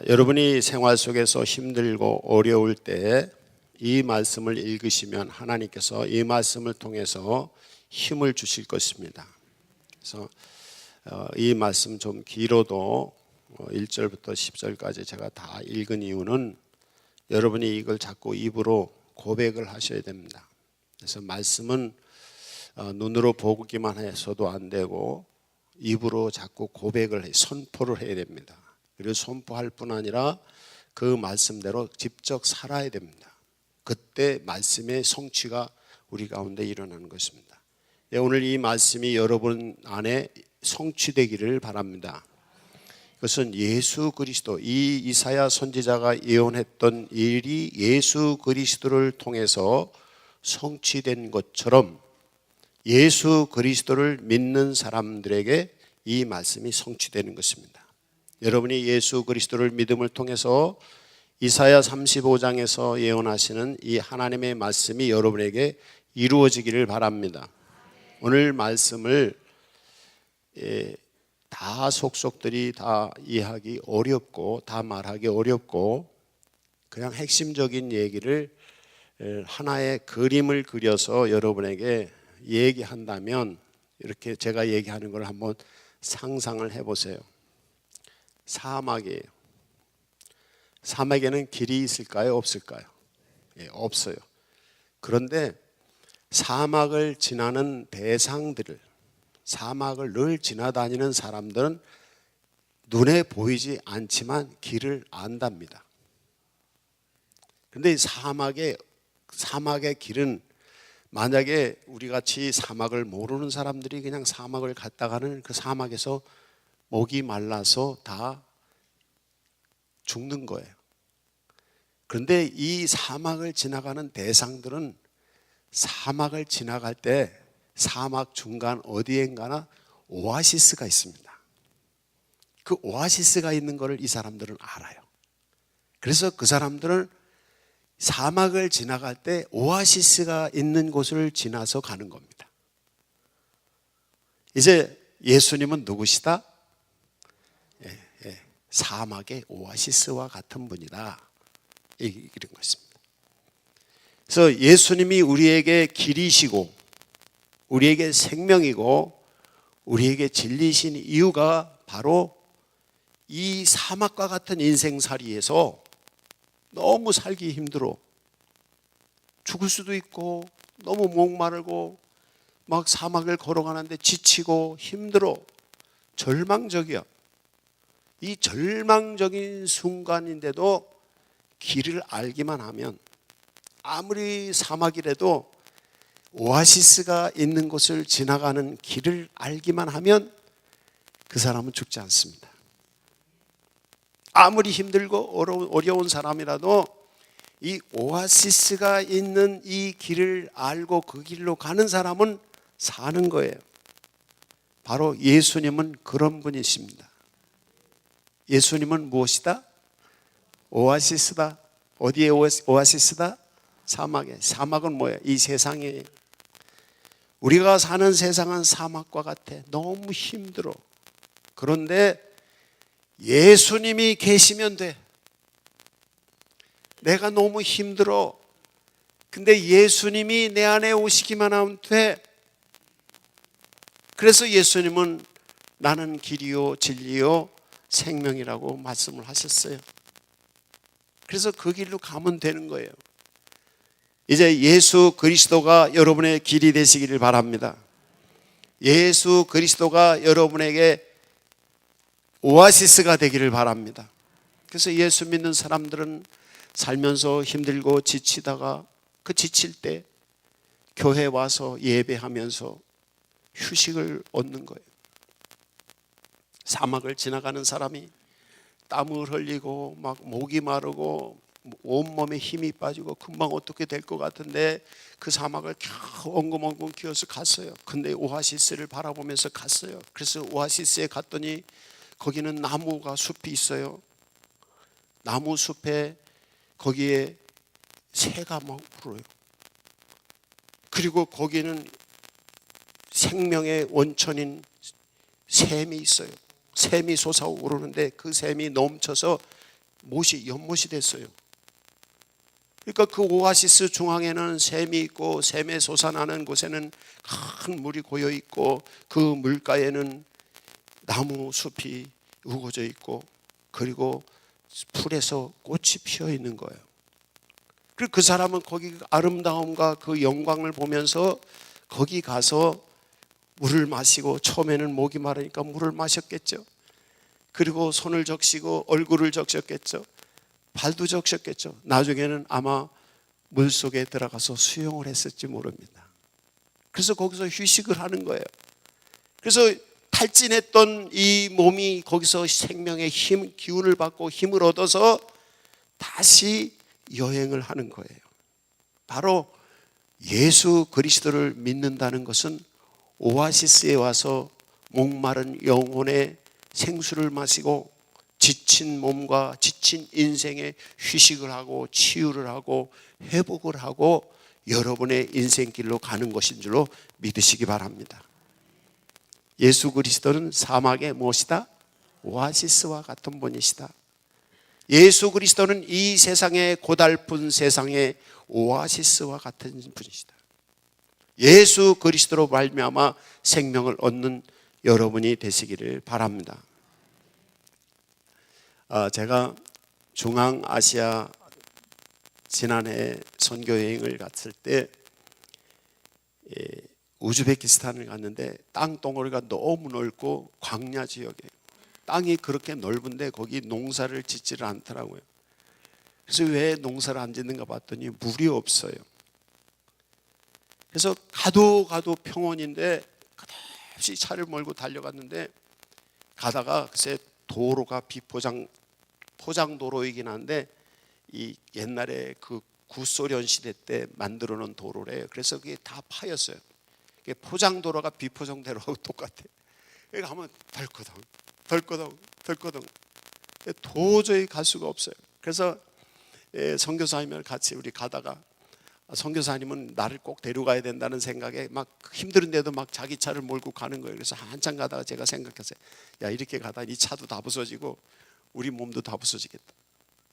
여러분이 생활 속에서 힘들고 어려울 때 이 말씀을 읽으시면 하나님께서 이 말씀을 통해서 힘을 주실 것입니다. 그래서 이 말씀 좀 길어도 1절부터 10절까지 제가 다 읽은 이유는 여러분이 이걸 자꾸 입으로 고백을 하셔야 됩니다. 그래서 말씀은 눈으로 보기만 해서도 안 되고 입으로 자꾸 고백을 선포를 해야 됩니다. 그리고 선포할 뿐 아니라 그 말씀대로 직접 살아야 됩니다. 그때 말씀의 성취가 우리 가운데 일어나는 것입니다. 오늘 이 말씀이 여러분 안에 성취되기를 바랍니다. 그것은 예수 그리스도, 이 이사야 선지자가 예언했던 일이 예수 그리스도를 통해서 성취된 것처럼 예수 그리스도를 믿는 사람들에게 이 말씀이 성취되는 것입니다. 여러분이 예수 그리스도를 믿음을 통해서 이사야 35장에서 예언하시는 이 하나님의 말씀이 여러분에게 이루어지기를 바랍니다. 오늘 말씀을 다 속속들이 다 이해하기 어렵고 다 말하기 어렵고 그냥 핵심적인 얘기를 하나의 그림을 그려서 여러분에게 얘기한다면 이렇게 제가 얘기하는 걸 한번 상상을 해보세요. 사막이에요. 사막에는 길이 있을까요? 없을까요? 없어요. 그런데 사막을 지나는 대상들을, 사막을 늘 지나다니는 사람들은 눈에 보이지 않지만 길을 안답니다. 그런데 사막의 길은 만약에 우리같이 사막을 모르는 사람들이 그냥 사막을 갔다가는 그 사막에서 목이 말라서 다 죽는 거예요. 그런데 이 사막을 지나가는 대상들은 사막을 지나갈 때 사막 중간 어디엔가나 오아시스가 있습니다. 그 오아시스가 있는 것을 이 사람들은 알아요. 그래서 그 사람들은 사막을 지나갈 때 오아시스가 있는 곳을 지나서 가는 겁니다. 이제 예수님은 누구시다? 사막의 오아시스와 같은 분이다, 이런 것입니다. 그래서 예수님이 우리에게 길이시고 우리에게 생명이고 우리에게 진리신 이유가 바로 이 사막과 같은 인생살이에서 너무 살기 힘들어 죽을 수도 있고 너무 목마르고 막 사막을 걸어가는데 지치고 힘들어 절망적이야. 이 절망적인 순간인데도 길을 알기만 하면 아무리 사막이라도 오아시스가 있는 곳을 지나가는 길을 알기만 하면 그 사람은 죽지 않습니다. 아무리 힘들고 어려운 사람이라도 이 오아시스가 있는 이 길을 알고 그 길로 가는 사람은 사는 거예요. 바로 예수님은 그런 분이십니다. 예수님은 무엇이다? 오아시스다. 어디에 오아시스다? 사막에. 사막은 뭐예요? 이 세상에. 우리가 사는 세상은 사막과 같아. 너무 힘들어. 그런데 예수님이 계시면 돼. 내가 너무 힘들어. 근데 예수님이 내 안에 오시기만 하면 돼. 그래서 예수님은 나는 길이요 진리요 생명이라고 말씀을 하셨어요. 그래서 그 길로 가면 되는 거예요. 이제 예수 그리스도가 여러분의 길이 되시기를 바랍니다. 예수 그리스도가 여러분에게 오아시스가 되기를 바랍니다. 그래서 예수 믿는 사람들은 살면서 힘들고 지치다가 그 지칠 때 교회 와서 예배하면서 휴식을 얻는 거예요. 사막을 지나가는 사람이 땀을 흘리고 막 목이 마르고 온몸에 힘이 빠지고 금방 어떻게 될 것 같은데 그 사막을 겨우 엉금엉금 기어서 갔어요. 근데 오아시스를 바라보면서 갔어요. 그래서 오아시스에 갔더니 거기는 나무가 숲이 있어요. 나무 숲에 거기에 새가 막 울어요. 그리고 거기는 생명의 원천인 샘이 있어요. 샘이 솟아오르는데 그 샘이 넘쳐서 연못이 됐어요. 그러니까 그 오아시스 중앙에는 샘이 있고 샘에 솟아나는 곳에는 큰 물이 고여 있고 그 물가에는 나무 숲이 우거져 있고 그리고 풀에서 꽃이 피어 있는 거예요. 그리고 그 사람은 거기 아름다움과 그 영광을 보면서 거기 가서 물을 마시고 처음에는 목이 마르니까 물을 마셨겠죠. 그리고 손을 적시고 얼굴을 적셨겠죠. 발도 적셨겠죠. 나중에는 아마 물속에 들어가서 수영을 했을지 모릅니다. 그래서 거기서 휴식을 하는 거예요. 그래서 탈진했던 이 몸이 거기서 생명의 힘, 기운을 받고 힘을 얻어서 다시 여행을 하는 거예요. 바로 예수 그리스도를 믿는다는 것은 오아시스에 와서 목마른 영혼의 생수를 마시고 지친 몸과 지친 인생에 휴식을 하고 치유를 하고 회복을 하고 여러분의 인생길로 가는 것인 줄로 믿으시기 바랍니다. 예수 그리스도는 사막의 무엇이다? 오아시스와 같은 분이시다. 예수 그리스도는 이 세상의 고달픈 세상의 오아시스와 같은 분이시다. 예수 그리스도로 말미암아 생명을 얻는 여러분이 되시기를 바랍니다. 제가 중앙아시아 지난해 선교여행을 갔을 때 우즈베키스탄을 갔는데 땅덩어리가 너무 넓고 광야 지역이에요. 땅이 그렇게 넓은데 거기 농사를 짓지를 않더라고요. 그래서 왜 농사를 안 짓는가 봤더니 물이 없어요. 그래서 가도 평원인데 끝없이 차를 몰고 달려갔는데 가다가 글쎄 도로가 포장도로이긴 한데 이 옛날에 그 구소련 시대 때 만들어 놓은 도로래요. 그래서 그게 다 파였어요. 포장도로가 비포장도로하고 똑같아요. 여기 가면 덜거덩 도저히 갈 수가 없어요. 그래서 선교사님을 같이 우리 가다가 선교사님은 나를 꼭 데려가야 된다는 생각에 막 힘들은데도 막 자기 차를 몰고 가는 거예요. 그래서 한참 가다가 제가 생각했어요. 야, 이렇게 가다 이 차도 다 부서지고 우리 몸도 다 부서지겠다.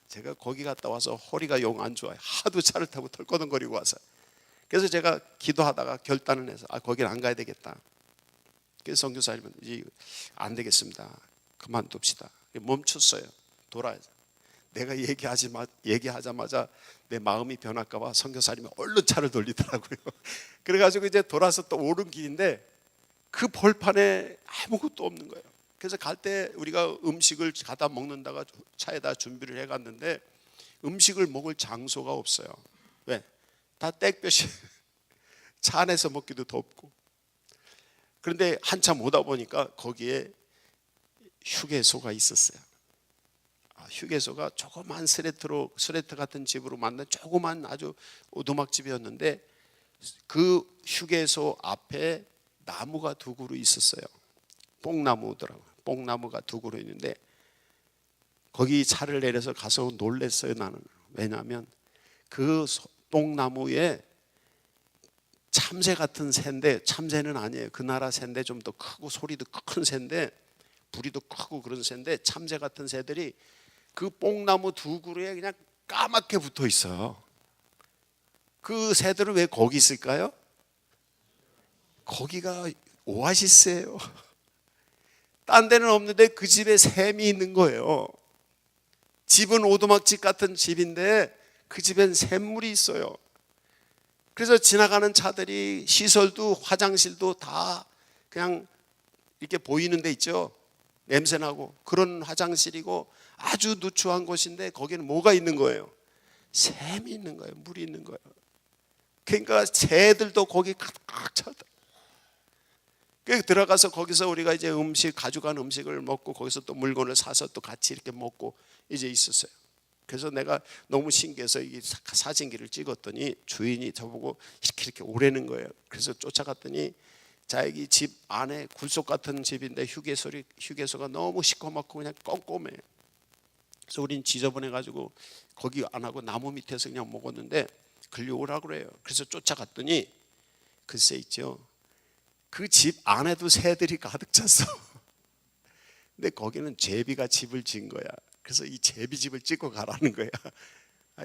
제가 거기 갔다 와서 허리가 영 안 좋아요. 하도 차를 타고 덜거덩거리고 와서. 그래서 제가 기도하다가 결단을 해서 거기는 안 가야 되겠다. 그래서 선교사님은 안 되겠습니다. 그만둡시다. 멈췄어요. 돌아야죠. 내가 얘기하자마자 내 마음이 변할까 봐 선교사님이 얼른 차를 돌리더라고요. 그래가지고 이제 돌아서 또 오른 길인데 그 벌판에 아무것도 없는 거예요. 그래서 갈 때 우리가 음식을 가다 먹는다가 차에다 준비를 해갔는데 음식을 먹을 장소가 없어요. 왜? 다 땡볕이 차 안에서 먹기도 덥고. 그런데 한참 오다 보니까 거기에 휴게소가 있었어요. 휴게소가 조그만 스레트 같은 집으로 만든 조그만 아주 오두막집이었는데 그 휴게소 앞에 나무가 두 그루 있었어요. 뽕나무더라고요. 뽕나무가 두 그루 있는데 거기 차를 내려서 가서 놀랬어요. 나는. 왜냐하면 그 뽕나무에 참새 같은 새인데, 참새는 아니에요. 그 나라 새인데 좀 더 크고 소리도 큰 새인데 부리도 크고 그런 새인데 참새 같은 새들이 그 뽕나무 두 그루에 그냥 까맣게 붙어 있어요. 그 새들은 왜 거기 있을까요? 거기가 오아시스예요. 딴 데는 없는데 그 집에 샘이 있는 거예요. 집은 오두막집 같은 집인데 그 집엔 샘물이 있어요. 그래서 지나가는 차들이 시설도 화장실도 다 그냥 이렇게 보이는 데 있죠. 냄새나고 그런 화장실이고 아주 누추한 곳인데 거기는 뭐가 있는 거예요? 샘이 있는 거예요. 물이 있는 거예요. 그러니까 새들도 거기 가득 차더라고요. 들어가서 거기서 우리가 이제 가져간 음식을 먹고 거기서 또 물건을 사서 또 같이 이렇게 먹고 이제 있었어요. 그래서 내가 너무 신기해서 이 사진기를 찍었더니 주인이 저보고 이렇게 오래는 거예요. 그래서 쫓아갔더니 자기 집 안에 굴속 같은 집인데 휴게소가 너무 시커멓고 그냥 꼼꼼해요. 그래서 우린 지저분해가지고 거기 안 하고 나무 밑에서 그냥 먹었는데 걸려오라고 그래요. 그래서 쫓아갔더니 글쎄 있죠. 그 집 안에도 새들이 가득 찼어. 근데 거기는 제비가 집을 지은 거야. 그래서 이 제비집을 찍고 가라는 거야.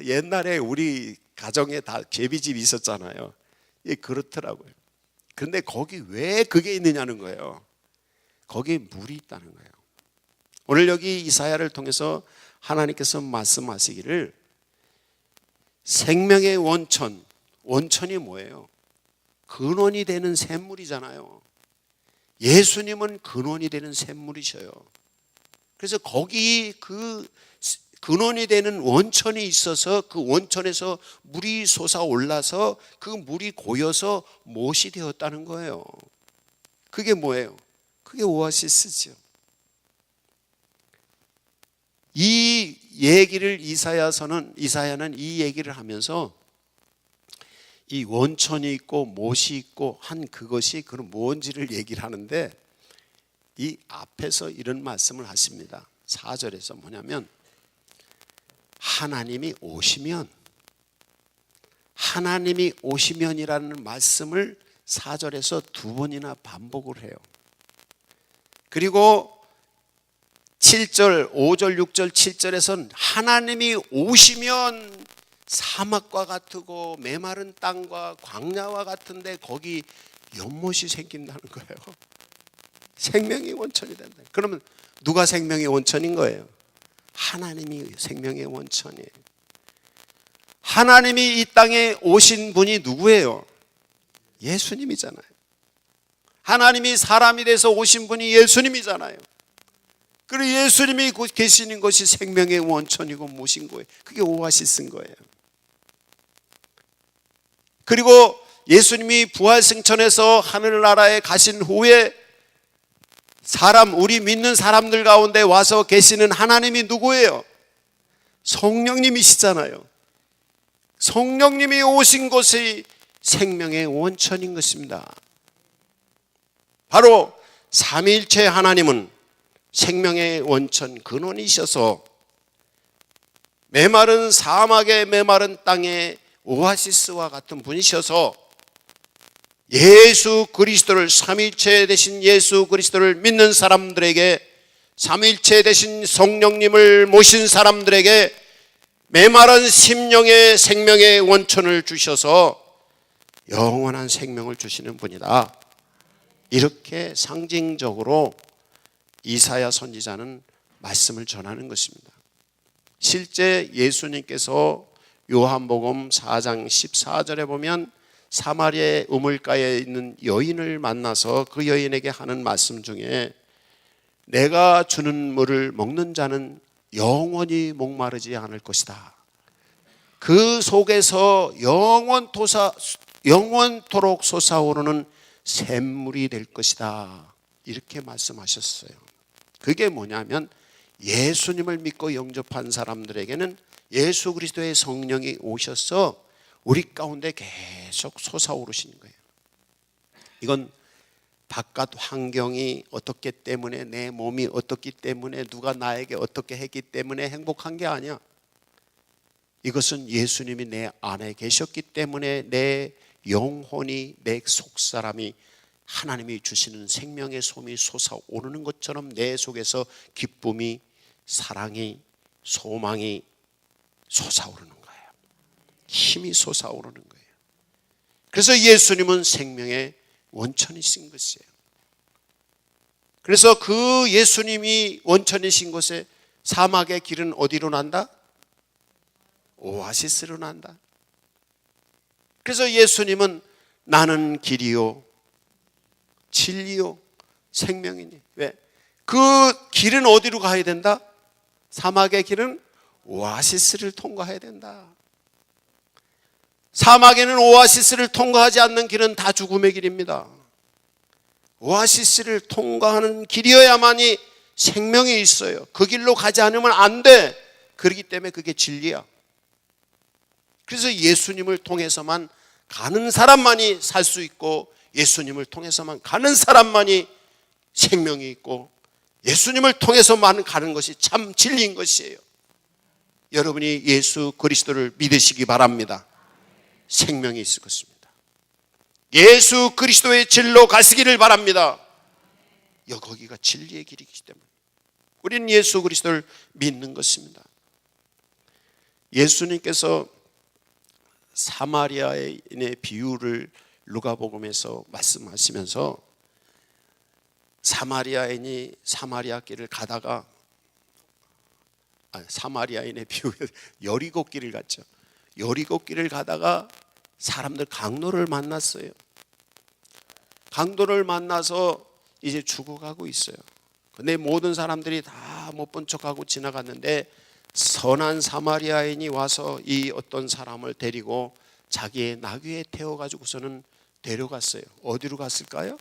옛날에 우리 가정에 다 제비집이 있었잖아요. 예, 그렇더라고요. 그런데 거기 왜 그게 있느냐는 거예요. 거기에 물이 있다는 거예요. 오늘 여기 이사야를 통해서 하나님께서 말씀하시기를 생명의 원천, 원천이 뭐예요? 근원이 되는 샘물이잖아요. 예수님은 근원이 되는 샘물이셔요. 그래서 거기 그 근원이 되는 원천이 있어서 그 원천에서 물이 솟아올라서 그 물이 고여서 못이 되었다는 거예요. 그게 뭐예요? 그게 오아시스죠. 이 얘기를 이사야는 이 얘기를 하면서 이 원천이 있고 못이 있고 한 그것이 그런 뭔지를 얘기를 하는데 이 앞에서 이런 말씀을 하십니다. 4절에서 뭐냐면 하나님이 오시면이라는 말씀을 4절에서 두 번이나 반복을 해요. 그리고 7절, 5절, 6절, 7절에서는 하나님이 오시면 사막과 같고 메마른 땅과 광야와 같은데 거기 연못이 생긴다는 거예요. 생명의 원천이 된다. 그러면 누가 생명의 원천인 거예요? 하나님이 생명의 원천이에요. 하나님이 이 땅에 오신 분이 누구예요? 예수님이잖아요. 하나님이 사람이 돼서 오신 분이 예수님이잖아요. 그리고 예수님이 계시는 것이 생명의 원천이고 무엇인 거예요? 그게 오아시스인 거예요. 그리고 예수님이 부활승천해서 하늘나라에 가신 후에 우리 믿는 사람들 가운데 와서 계시는 하나님이 누구예요? 성령님이시잖아요. 성령님이 오신 것이 생명의 원천인 것입니다. 바로 삼위일체 하나님은 생명의 원천 근원이셔서 메마른 사막의 메마른 땅에 오아시스와 같은 분이셔서 예수 그리스도를 삼위일체 되신 예수 그리스도를 믿는 사람들에게 삼위일체 되신 성령님을 모신 사람들에게 메마른 심령의 생명의 원천을 주셔서 영원한 생명을 주시는 분이다. 이렇게 상징적으로 이사야 선지자는 말씀을 전하는 것입니다. 실제 예수님께서 요한복음 4장 14절에 보면 사마리아의 우물가에 있는 여인을 만나서 그 여인에게 하는 말씀 중에 내가 주는 물을 먹는 자는 영원히 목마르지 않을 것이다. 그 속에서 영원토록 솟아오르는 샘물이 될 것이다. 이렇게 말씀하셨어요. 그게 뭐냐면 예수님을 믿고 영접한 사람들에게는 예수 그리스도의 성령이 오셔서 우리 가운데 계속 솟아오르시는 거예요. 이건 바깥 환경이 어떻기 때문에 내 몸이 어떻기 때문에 누가 나에게 어떻게 했기 때문에 행복한 게 아니야. 이것은 예수님이 내 안에 계셨기 때문에 내 영혼이 내 속사람이 하나님이 주시는 생명의 솜이 솟아오르는 것처럼 내 속에서 기쁨이 사랑이 소망이 솟아오르는 거예요. 힘이 솟아오르는 거예요. 그래서 예수님은 생명의 원천이신 것이에요. 그래서 그 예수님이 원천이신 곳에 사막의 길은 어디로 난다? 오아시스로 난다. 그래서 예수님은 나는 길이요 진리요 생명이니. 왜? 그 길은 어디로 가야 된다? 사막의 길은 오아시스를 통과해야 된다. 사막에는 오아시스를 통과하지 않는 길은 다 죽음의 길입니다. 오아시스를 통과하는 길이어야만이 생명이 있어요. 그 길로 가지 않으면 안 돼. 그렇기 때문에 그게 진리야. 그래서 예수님을 통해서만 가는 사람만이 살 수 있고 예수님을 통해서만 가는 사람만이 생명이 있고 예수님을 통해서만 가는 것이 참 진리인 것이에요. 여러분이 예수 그리스도를 믿으시기 바랍니다. 생명이 있을 것입니다. 예수 그리스도의 길로 가시기를 바랍니다. 거기가 진리의 길이기 때문에 우리는 예수 그리스도를 믿는 것입니다. 예수님께서 사마리아인의 비유를 누가복음에서 말씀하시면서 사마리아인이 사마리아 길을 가다가 사마리아인의 비유에 여리고 길을 갔죠. 여리고 길을 가다가 사람들 강도를 만났어요. 강도를 만나서 이제 죽어가고 있어요. 근데 모든 사람들이 다 못 본 척하고 지나갔는데 선한 사마리아인이 와서 이 어떤 사람을 데리고 자기의 나귀에 태워가지고서는 데려갔어요. 어디로 갔을까요?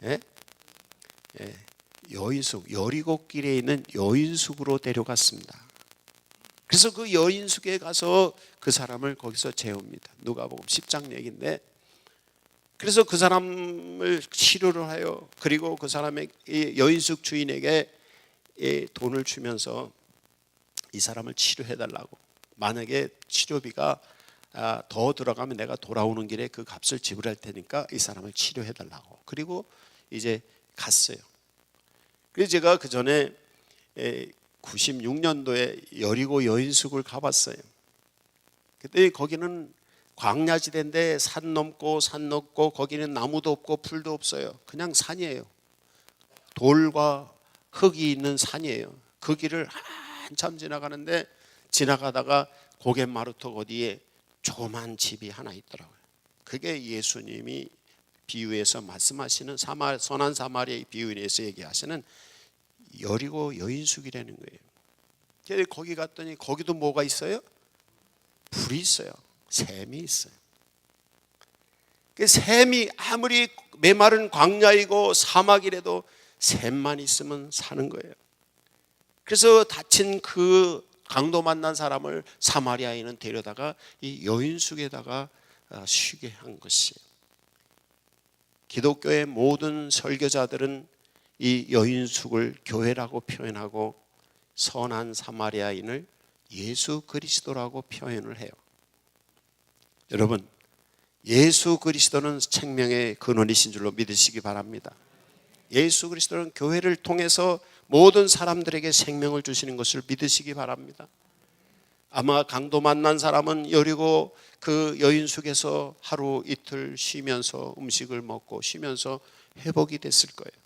예? 예. 여인숙, 여리고길에 있는 여인숙으로 데려갔습니다. 그래서 그 여인숙에 가서 그 사람을 거기서 재웁니다. 누가복음 10장 얘기인데, 그래서 그 사람을 치료를 해요. 그리고 그 사람의 여인숙 주인에게 돈을 주면서 이 사람을 치료해달라고, 만약에 치료비가 더 들어가면 내가 돌아오는 길에 그 값을 지불할 테니까 이 사람을 치료해달라고. 그리고 이제 갔어요. 그래서 제가 그 전에 96년도에 여리고 여인숙을 가봤어요. 그때 거기는 광야지대인데 산 넘고 산 넘고 거기는 나무도 없고 풀도 없어요. 그냥 산이에요. 돌과 흙이 있는 산이에요. 그 길을 한참 지나가는데 지나가다가 고갯마루터 어디에 조그만 집이 하나 있더라고요. 그게 예수님이 비유에서 말씀하시는 선한 사마리아의 비유에서 얘기하시는 여리고 여인숙이라는 거예요. 그래서 거기 갔더니 거기도 뭐가 있어요? 불이 있어요. 샘이 있어요. 그 샘이 아무리 메마른 광야이고 사막이라도 샘만 있으면 사는 거예요. 그래서 다친 그 강도 만난 사람을 사마리아인은 데려다가 이 여인숙에다가 쉬게 한 것이에요. 기독교의 모든 설교자들은 이 여인숙을 교회라고 표현하고 선한 사마리아인을 예수 그리스도라고 표현을 해요. 여러분, 예수 그리스도는 생명의 근원이신 줄로 믿으시기 바랍니다. 예수 그리스도는 교회를 통해서 모든 사람들에게 생명을 주시는 것을 믿으시기 바랍니다. 아마 강도 만난 사람은 여리고 그 여인숙에서 하루 이틀 쉬면서 음식을 먹고 쉬면서 회복이 됐을 거예요.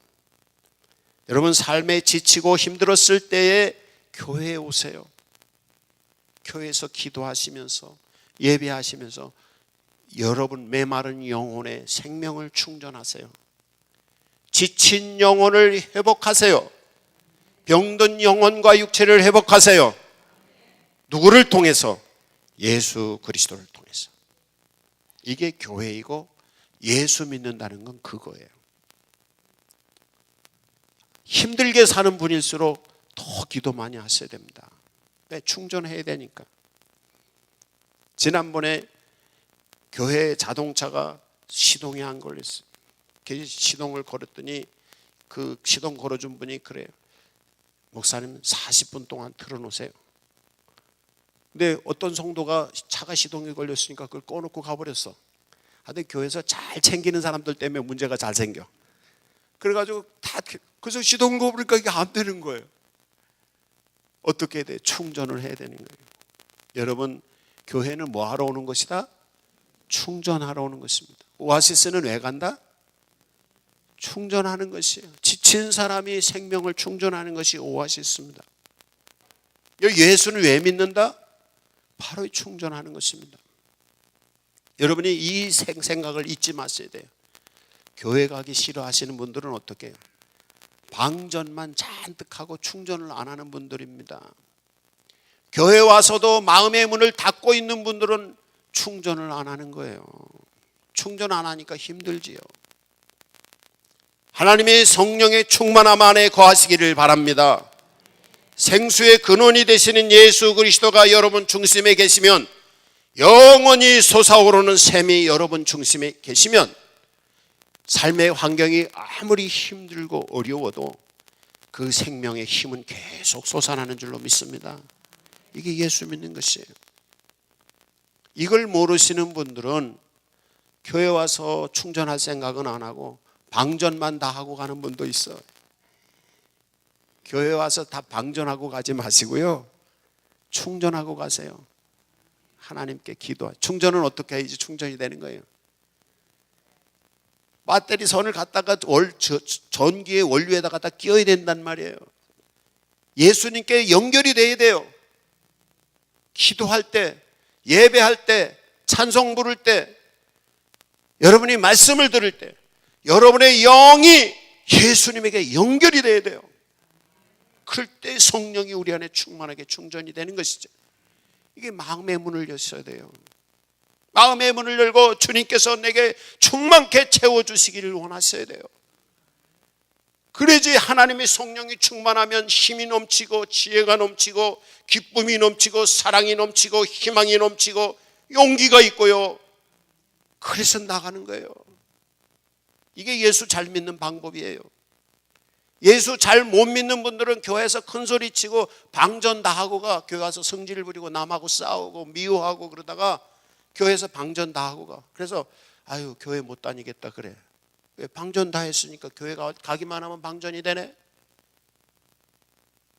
여러분, 삶에 지치고 힘들었을 때에 교회에 오세요. 교회에서 기도하시면서 예배하시면서 여러분 메마른 영혼의 생명을 충전하세요. 지친 영혼을 회복하세요. 병든 영혼과 육체를 회복하세요. 누구를 통해서? 예수 그리스도를 통해서. 이게 교회이고 예수 믿는다는 건 그거예요. 힘들게 사는 분일수록 더 기도 많이 하셔야 됩니다. 충전해야 되니까. 지난번에 교회 자동차가 시동이 안 걸렸어요. 시동을 걸었더니 그 시동 걸어준 분이 그래요. 목사님 40분 동안 틀어놓으세요. 근데 어떤 성도가 차가 시동이 걸렸으니까 그걸 꺼놓고 가버렸어. 근데 교회에서 잘 챙기는 사람들 때문에 문제가 잘 생겨. 그래가지고 다 그래서 시동 걸으니까 이게 안 되는 거예요. 어떻게 해야 돼? 충전을 해야 되는 거예요. 여러분, 교회는 뭐 하러 오는 것이다? 충전하러 오는 것입니다. 오아시스는 왜 간다? 충전하는 것이에요. 지친 사람이 생명을 충전하는 것이 오아시스입니다. 예수는 왜 믿는다? 바로 충전하는 것입니다. 여러분이 이 생각을 잊지 마셔야 돼요. 교회 가기 싫어하시는 분들은 어떻게 해요? 방전만 잔뜩 하고 충전을 안 하는 분들입니다. 교회 와서도 마음의 문을 닫고 있는 분들은 충전을 안 하는 거예요. 충전 안 하니까 힘들지요. 하나님의 성령의 충만함 안에 거하시기를 바랍니다. 생수의 근원이 되시는 예수 그리스도가 여러분 중심에 계시면, 영원히 솟아오르는 샘이 여러분 중심에 계시면, 삶의 환경이 아무리 힘들고 어려워도 그 생명의 힘은 계속 솟아나는 줄로 믿습니다. 이게 예수 믿는 것이에요. 이걸 모르시는 분들은 교회 와서 충전할 생각은 안 하고 방전만 다 하고 가는 분도 있어요. 교회 와서 다 방전하고 가지 마시고요, 충전하고 가세요. 하나님께 기도하세요. 충전은 어떻게 해야지 충전이 되는 거예요? 배터리 선을 갖다가 전기의 원료에다가 다 끼워야 된단 말이에요. 예수님께 연결이 돼야 돼요. 기도할 때, 예배할 때, 찬송 부를 때, 여러분이 말씀을 들을 때 여러분의 영이 예수님에게 연결이 돼야 돼요. 그럴 때 성령이 우리 안에 충만하게 충전이 되는 것이죠. 이게 마음의 문을 여셔야 돼요. 마음의 문을 열고 주님께서 내게 충만케 채워주시기를 원하셔야 돼요. 그래야지 하나님의 성령이 충만하면 힘이 넘치고 지혜가 넘치고 기쁨이 넘치고 사랑이 넘치고 희망이 넘치고 용기가 있고요. 그래서 나가는 거예요. 이게 예수 잘 믿는 방법이에요. 예수 잘 못 믿는 분들은 교회에서 큰 소리 치고 방전 다 하고가, 교회 와서 성질을 부리고 남하고 싸우고 미워하고 그러다가 교회에서 방전 다 하고 가. 그래서 아유, 교회 못 다니겠다 그래. 왜? 방전 다 했으니까 교회 가기만 하면 방전이 되네.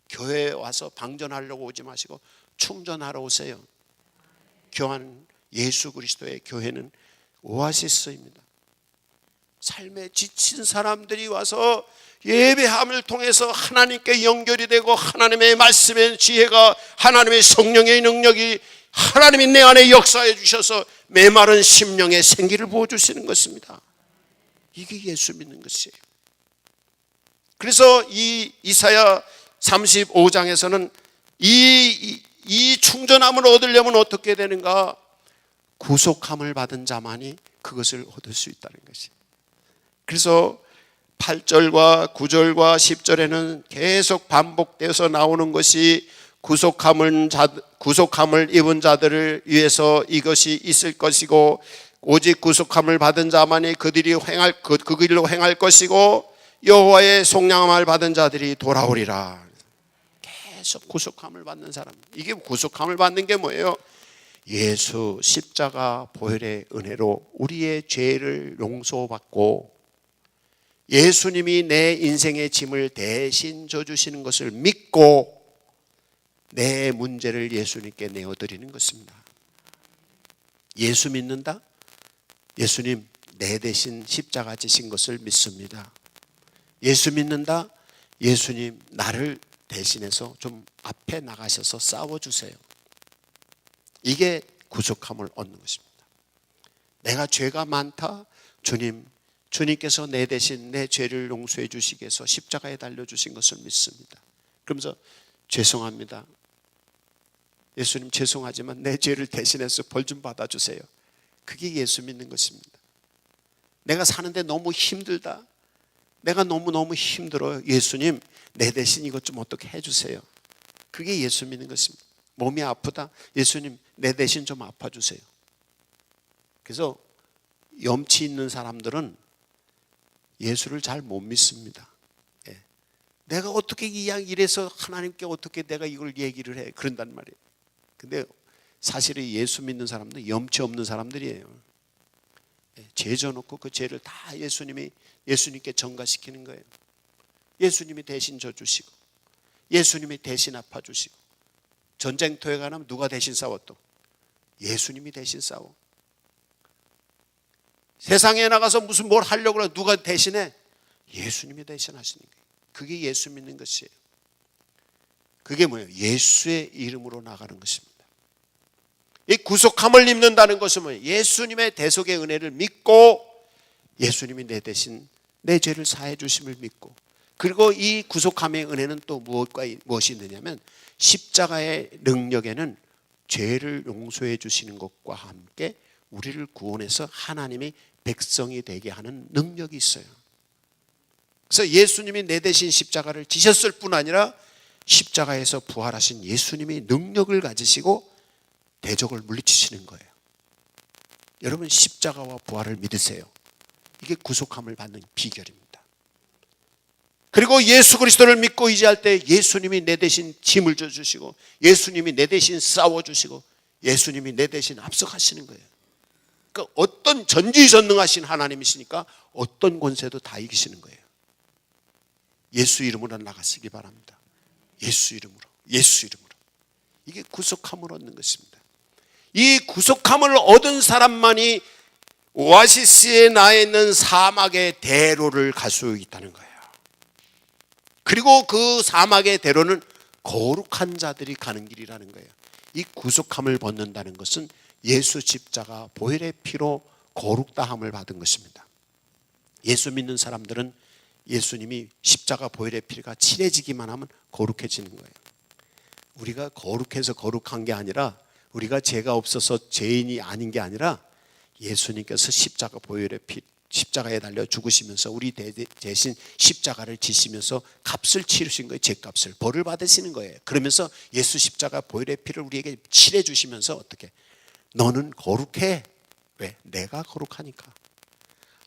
교회에 와서 방전하려고 오지 마시고 충전하러 오세요. 교환 예수 그리스도의 교회는 오아시스입니다. 삶에 지친 사람들이 와서 예배함을 통해서 하나님께 연결이 되고 하나님의 말씀의 지혜가, 하나님의 성령의 능력이, 하나님이 내 안에 역사해 주셔서 메마른 심령에 생기를 부어주시는 것입니다. 이게 예수 믿는 것이에요. 그래서 이 이사야 35장에서는 이 충전함을 얻으려면 어떻게 되는가? 구속함을 받은 자만이 그것을 얻을 수 있다는 것이. 그래서 8절과 9절과 10절에는 계속 반복되어서 나오는 것이 구속함을 입은 자들을 위해서 이것이 있을 것이고, 오직 구속함을 받은 자만이 그 길로 행할 것이고, 여호와의 속량함을 받은 자들이 돌아오리라. 계속 구속함을 받는 사람. 이게 구속함을 받는 게 뭐예요? 예수 십자가 보혈의 은혜로 우리의 죄를 용서받고 예수님이 내 인생의 짐을 대신 져주시는 것을 믿고 내 문제를 예수님께 내어드리는 것입니다. 예수 믿는다? 예수님 내 대신 십자가 지신 것을 믿습니다. 예수 믿는다? 예수님 나를 대신해서 좀 앞에 나가셔서 싸워주세요. 이게 구속함을 얻는 것입니다. 내가 죄가 많다? 주님께서 내 대신 내 죄를 용서해 주시기 위해서 십자가에 달려주신 것을 믿습니다. 그러면서 죄송합니다. 예수님 죄송하지만 내 죄를 대신해서 벌 좀 받아주세요. 그게 예수 믿는 것입니다. 내가 사는데 너무 힘들다. 내가 너무너무 힘들어요. 예수님 내 대신 이것 좀 어떻게 해주세요. 그게 예수 믿는 것입니다. 몸이 아프다. 예수님 내 대신 좀 아파주세요. 그래서 염치 있는 사람들은 예수를 잘 못 믿습니다. 예. 내가 어떻게 이래서 하나님께 어떻게 내가 이걸 얘기를 해. 그런단 말이에요. 근데 사실은 예수 믿는 사람들은 염치 없는 사람들이에요. 예. 죄 져놓고 그 죄를 다 예수님께 전가시키는 거예요. 예수님이 대신 져주시고 예수님이 대신 아파주시고, 전쟁터에 가면 누가 대신 싸워? 또 예수님이 대신 싸워. 세상에 나가서 무슨 뭘 하려고 그래. 누가 대신해? 예수님이 대신하시는 거예요. 그게 예수 믿는 것이에요. 그게 뭐예요? 예수의 이름으로 나가는 것입니다. 이 구속함을 입는다는 것은 뭐예요? 예수님의 대속의 은혜를 믿고 예수님이 내 대신 내 죄를 사해 주심을 믿고, 그리고 이 구속함의 은혜는 또 무엇이 있느냐면 십자가의 능력에는 죄를 용서해 주시는 것과 함께 우리를 구원해서 하나님이 백성이 되게 하는 능력이 있어요. 그래서 예수님이 내 대신 십자가를 지셨을 뿐 아니라 십자가에서 부활하신 예수님이 능력을 가지시고 대적을 물리치시는 거예요. 여러분 십자가와 부활을 믿으세요. 이게 구속함을 받는 비결입니다. 그리고 예수 그리스도를 믿고 의지할 때 예수님이 내 대신 짐을 져주시고 예수님이 내 대신 싸워주시고 예수님이 내 대신 앞서가시는 거예요. 그러니까 어떤 전지전능하신 하나님이시니까 어떤 권세도 다 이기시는 거예요. 예수 이름으로 나가시기 바랍니다. 예수 이름으로, 예수 이름으로. 이게 구속함을 얻는 것입니다. 이 구속함을 얻은 사람만이 오아시스에 나 있는 사막의 대로를 갈 수 있다는 거예요. 그리고 그 사막의 대로는 거룩한 자들이 가는 길이라는 거예요. 이 구속함을 벗는다는 것은 예수 십자가 보혈의 피로 거룩다함을 받은 것입니다. 예수 믿는 사람들은 예수님이 십자가 보혈의 피가 칠해지기만 하면 거룩해지는 거예요. 우리가 거룩해서 거룩한 게 아니라, 우리가 죄가 없어서 죄인이 아닌 게 아니라, 예수님께서 십자가 보혈의 피, 십자가에 달려 죽으시면서 우리 대신 십자가를 지시면서 값을 치르신 거예요. 죄값을, 벌을 받으시는 거예요. 그러면서 예수 십자가 보혈의 피를 우리에게 칠해 주시면서 어떻게? 너는 거룩해. 왜? 내가 거룩하니까.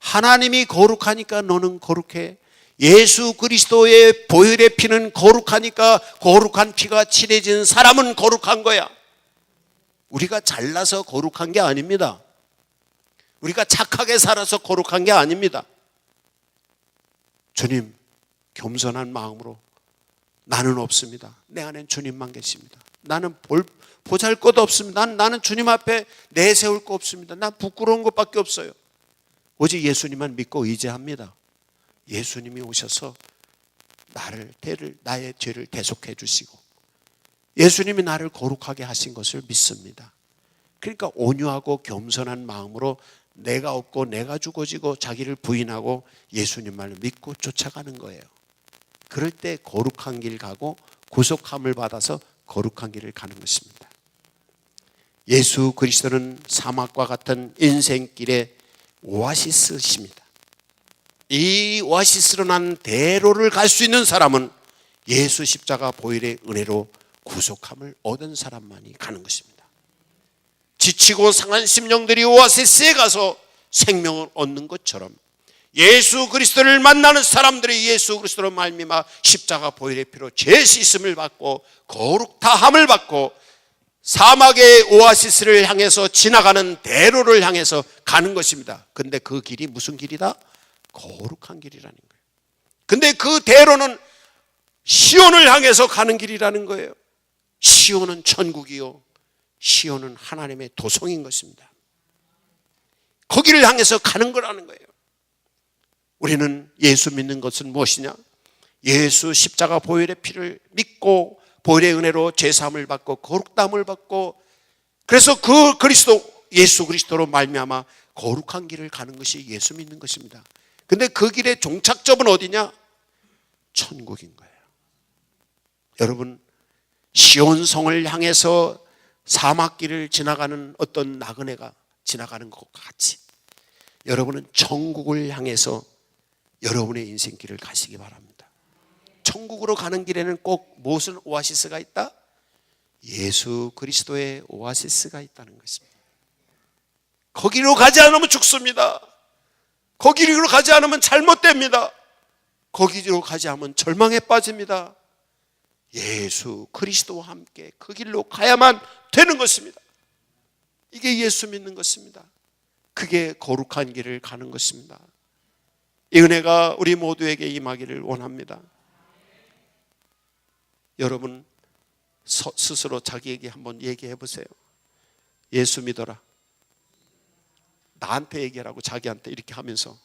하나님이 거룩하니까 너는 거룩해. 예수 그리스도의 보혈의 피는 거룩하니까 거룩한 피가 칠해진 사람은 거룩한 거야. 우리가 잘나서 거룩한 게 아닙니다. 우리가 착하게 살아서 거룩한 게 아닙니다. 주님, 겸손한 마음으로, 나는 없습니다. 내 안엔 주님만 계십니다. 나는 보잘것 없습니다. 나는 주님 앞에 내세울 거 없습니다. 난 부끄러운 것밖에 없어요. 오직 예수님만 믿고 의지합니다. 예수님이 오셔서 나의 죄를 대속해 주시고 예수님이 나를 거룩하게 하신 것을 믿습니다. 그러니까 온유하고 겸손한 마음으로 내가 없고 내가 죽어지고 자기를 부인하고 예수님만을 믿고 쫓아가는 거예요. 그럴 때 거룩한 길 가고 구속함을 받아서 거룩한 길을 가는 것입니다. 예수 그리스도는 사막과 같은 인생길의 오아시스십니다. 이 오아시스로 난 대로를 갈 수 있는 사람은 예수 십자가 보혈의 은혜로 구속함을 얻은 사람만이 가는 것입니다. 지치고 상한 심령들이 오아시스에 가서 생명을 얻는 것처럼 예수 그리스도를 만나는 사람들이 예수 그리스도로 말미암아 십자가 보혈의 피로 죄 씻음을 받고 거룩다함을 받고 사막의 오아시스를 향해서 지나가는 대로를 향해서 가는 것입니다. 근데 그 길이 무슨 길이다? 거룩한 길이라는 거예요. 근데 그 대로는 시온을 향해서 가는 길이라는 거예요. 시온은 천국이요, 시온은 하나님의 도성인 것입니다. 거기를 향해서 가는 거라는 거예요. 우리는 예수 믿는 것은 무엇이냐? 예수 십자가 보혈의 피를 믿고 보혈의 은혜로 죄사함을 받고 거룩다함을 받고, 그래서 그 그리스도 예수 그리스도로 말미암아 거룩한 길을 가는 것이 예수 믿는 것입니다. 근데 그 길의 종착점은 어디냐? 천국인 거예요. 여러분, 시온성을 향해서 사막길을 지나가는 어떤 나그네가 지나가는 것과 같이 여러분은 천국을 향해서 여러분의 인생길을 가시기 바랍니다. 천국으로 가는 길에는 꼭 무슨 오아시스가 있다? 예수 그리스도의 오아시스가 있다는 것입니다. 거기로 가지 않으면 죽습니다. 거기로 가지 않으면 잘못됩니다. 거기로 가지 않으면 절망에 빠집니다. 예수 그리스도와 함께 그 길로 가야만 되는 것입니다. 이게 예수 믿는 것입니다. 그게 거룩한 길을 가는 것입니다. 이 은혜가 우리 모두에게 임하기를 원합니다. 여러분 스스로 자기에게 한번 얘기해 보세요. 예수 믿어라. 나한테 얘기하라고 자기한테 이렇게 하면서